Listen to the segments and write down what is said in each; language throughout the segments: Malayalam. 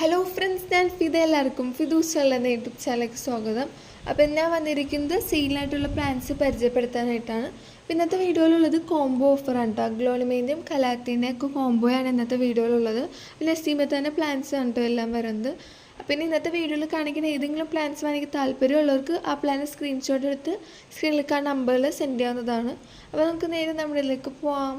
ഹലോ ഫ്രണ്ട്സ്, ഞാൻ ഫിദ. എല്ലാവർക്കും ഫിദൂസ് എന്ന യൂട്യൂബ് ചാനലിലേക്ക് സ്വാഗതം. അപ്പോൾ ഞാൻ വന്നിരിക്കുന്നത് സെയിലായിട്ടുള്ള പ്ലാൻസ് പരിചയപ്പെടുത്താനായിട്ടാണ്. ഇന്നത്തെ വീഡിയോയിലുള്ളത് കോംബോ ഓഫറാണ് കേട്ടോ. അഗ്ലോണിമേൻ്റെയും കലാത്തിൻ്റെയും ഒക്കെ കോംബോയാണ് ഇന്നത്തെ വീഡിയോയിലുള്ളത്. പിന്നെ എസ്റ്റീമേറ്റ് പ്ലാൻസ് ആണ് കേട്ടോ എല്ലാം വരുന്നത്. പിന്നെ ഇന്നത്തെ വീഡിയോയിൽ കാണിക്കുന്ന ഏതെങ്കിലും പ്ലാൻസ് വേണമെങ്കിൽ താല്പര്യമുള്ളവർക്ക് ആ പ്ലാൻ സ്ക്രീൻഷോട്ട് എടുത്ത് സ്ക്രീനിൽ കാണുന്ന നമ്പറിൽ സെൻഡ് ചെയ്യാവുന്നതാണ്. അപ്പോൾ നമുക്ക് നേരെ നമ്മുടെ ഇതിലേക്ക് പോവാം.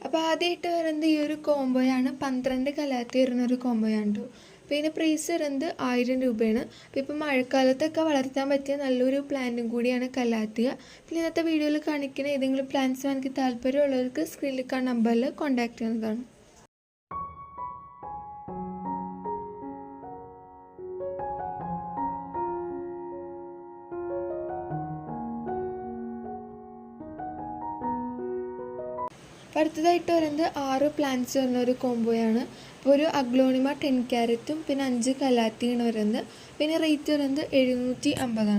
അപ്പോൾ ആദ്യമായിട്ട് വരുന്നത് ഈ ഒരു കോംബോയാണ്. 12 കലാത്തി വരുന്നൊരു കോംബോയാണ് കേട്ടോ. അപ്പോൾ ഇതിൻ്റെ പ്രൈസ് വരുന്നത് 1000 രൂപയാണ്. അപ്പോൾ ഇപ്പം മഴക്കാലത്തൊക്കെ വളർത്താൻ പറ്റിയ നല്ലൊരു പ്ലാന്റും കൂടിയാണ് കലാത്തിയ. പിന്നെ ഇന്നത്തെ വീഡിയോയിൽ കാണിക്കുന്ന ഏതെങ്കിലും പ്ലാന്റ്സ് എനിക്ക് താല്പര്യമുള്ളവർക്ക് സ്ക്രീനിൽ കാണുന്ന നമ്പറിൽ കോൺടാക്ട് ചെയ്യുന്നതാണ്. അടുത്തതായിട്ട് വരുന്നത് 6 പ്ലാന്റ്സ് വരുന്ന ഒരു കോംബോയാണ്. അപ്പോൾ ഒരു അഗ്ലോണിമ 10 ക്യാരറ്റും പിന്നെ 5 കലാത്തിയാണ് വരുന്നത്. പിന്നെ റേറ്റ് വരുന്നത് 750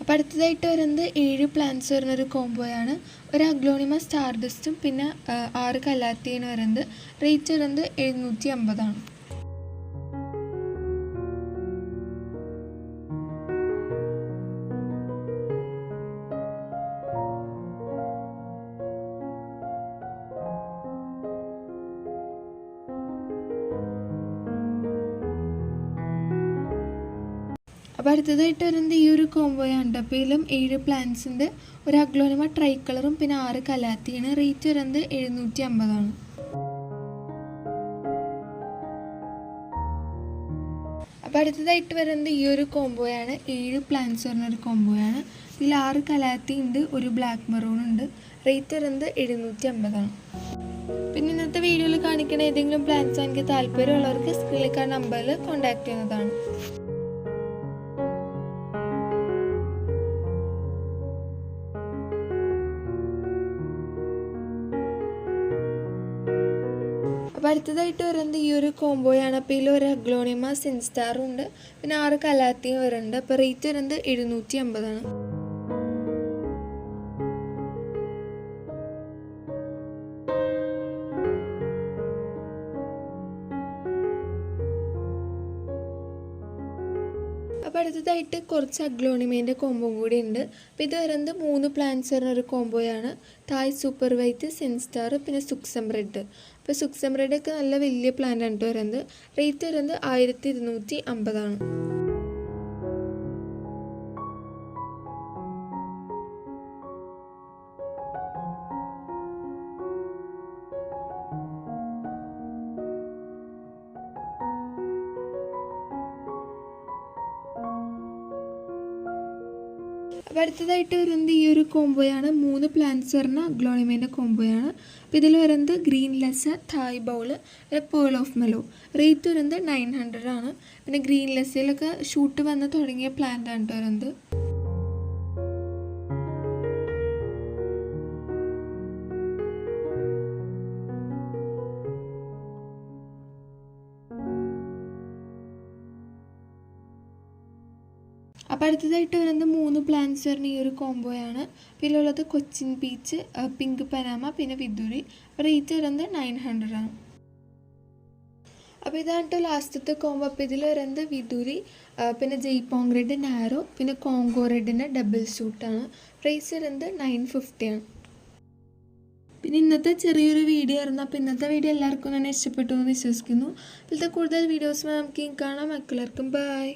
അപ്പോൾ അടുത്തതായിട്ട് വരുന്നത് 7 പ്ലാന്റ്സ് വരുന്നൊരു കോംബോയാണ്. ഒരു അഗ്ലോണിമ സ്റ്റാർഡസ്റ്റും പിന്നെ 6 കലാത്തിയാണ് വരുന്നത്. റേറ്റ് വരുന്നത് 750. അപ്പോൾ അടുത്തതായിട്ട് വരുന്നത് ഈ ഒരു കോംബോയാണ്. അപ്പോൾ ഇതിലും 7 പ്ലാന്റ്സിൻ്റെ ഒരു അഗ്ലോണിമ ട്രൈ കളറും പിന്നെ 6 കലാത്തിയാണ്. റേറ്റ് വരുന്നത് 750. അപ്പോൾ അടുത്തതായിട്ട് വരുന്നത് ഈ ഒരു കോംബോയാണ്. 7 പ്ലാന്റ്സ് വരുന്നൊരു കോംബോയാണ്. ഇതിൽ 6 കലാത്തി ഉണ്ട്, ഒരു ബ്ലാക്ക് മെറൂൺ ഉണ്ട്. റേറ്റ് വരുന്നത് 750. പിന്നെ ഇന്നത്തെ വീഡിയോയിൽ കാണിക്കുന്ന ഏതെങ്കിലും പ്ലാന്റ്സ് എനിക്ക് താല്പര്യമുള്ളവർക്ക് സ്ക്രീനിൽ കാണുന്ന നമ്പറിൽ കോൺടാക്ട് ചെയ്യുന്നതാണ്. അപ്പോൾ അടുത്തതായിട്ട് വരുന്നത് ഈ ഒരു കോംബോയാണ്. അപ്പോൾ ഇതിൽ ഒരു അഗ്ലോണിമ സിൻസ്റ്റാറും ഉണ്ട്, പിന്നെ 6 കലാത്തിയും വരുന്നുണ്ട്. അപ്പോൾ റേറ്റ് വരുന്നത് 750. അപ്പോൾ അടുത്തതായിട്ട് കുറച്ച് അഗ്ലോണിമേൻ്റെ കോംബോ കൂടി ഉണ്ട്. അപ്പോൾ ഇത് വരുന്നത് 3 പ്ലാന്റ്സ് വരുന്ന ഒരു കോംബോയാണ്. തായ് സൂപ്പർ വൈറ്റ്, സിൻസ്റ്റാർ, പിന്നെ സുക്സം റെഡ്. അപ്പോൾ സുക്സം റെഡൊക്കെ നല്ല വലിയ പ്ലാന്റ് ആണ് കേട്ടോ വരുന്നത്. റേറ്റ് വരുന്നത് 1250. അപ്പോൾ അടുത്തതായിട്ട് വരുന്നത് ഈ ഒരു കോംബോയാണ്. 3 പ്ലാന്റ്സ് വരുന്ന അഗ്ലോണിമേൻ്റെ കോംബോയാണ്. അപ്പോൾ ഇതിൽ വരുന്നത് ഗ്രീൻ ലെസ്, തായ് ബൗൾ, പിന്നെ പേൾ ഓഫ് മെലോ. റേറ്റ് വരുന്നത് 900 ആണ്. പിന്നെ ഗ്രീൻ ലെസ്സിലൊക്കെ ഷൂട്ട് വന്ന് തുടങ്ങിയ പ്ലാന്റ് ആണ് വരുന്നത്. അപ്പോൾ അടുത്തതായിട്ട് വരുന്നത് 3 പ്ലാന്റ്സ് വരുന്ന ഈ ഒരു കോംബോയാണ്. പിന്നെ ഉള്ളത് കൊച്ചിൻ പീച്ച്, പിങ്ക് പനാമ, പിന്നെ വിദുരി. റേറ്റ് വരുന്നത് 900 ആണ്. അപ്പോൾ ഇതാണ് കേട്ടോ ലാസ്റ്റത്തെ കോംബോ. അപ്പോൾ ഇതിൽ വരുന്നത് വിദുരി, പിന്നെ ജയ്പോങ് റെഡ് നാരോ, പിന്നെ കോങ്കോ റെഡിൻ്റെ ഡബിൾ ഷൂട്ടാണ്. പ്രൈസ് വരുന്നത് 950 ആണ്. പിന്നെ ഇന്നത്തെ ചെറിയൊരു വീഡിയോ ആയിരുന്നു. അപ്പോൾ ഇന്നത്തെ വീഡിയോ എല്ലാവർക്കും തന്നെ ഇഷ്ടപ്പെട്ടു എന്ന് വിശ്വസിക്കുന്നു. ഇതിലത്തെ കൂടുതൽ വീഡിയോസ് നമുക്ക് കാണാം. എല്ലാവർക്കും ബൈ.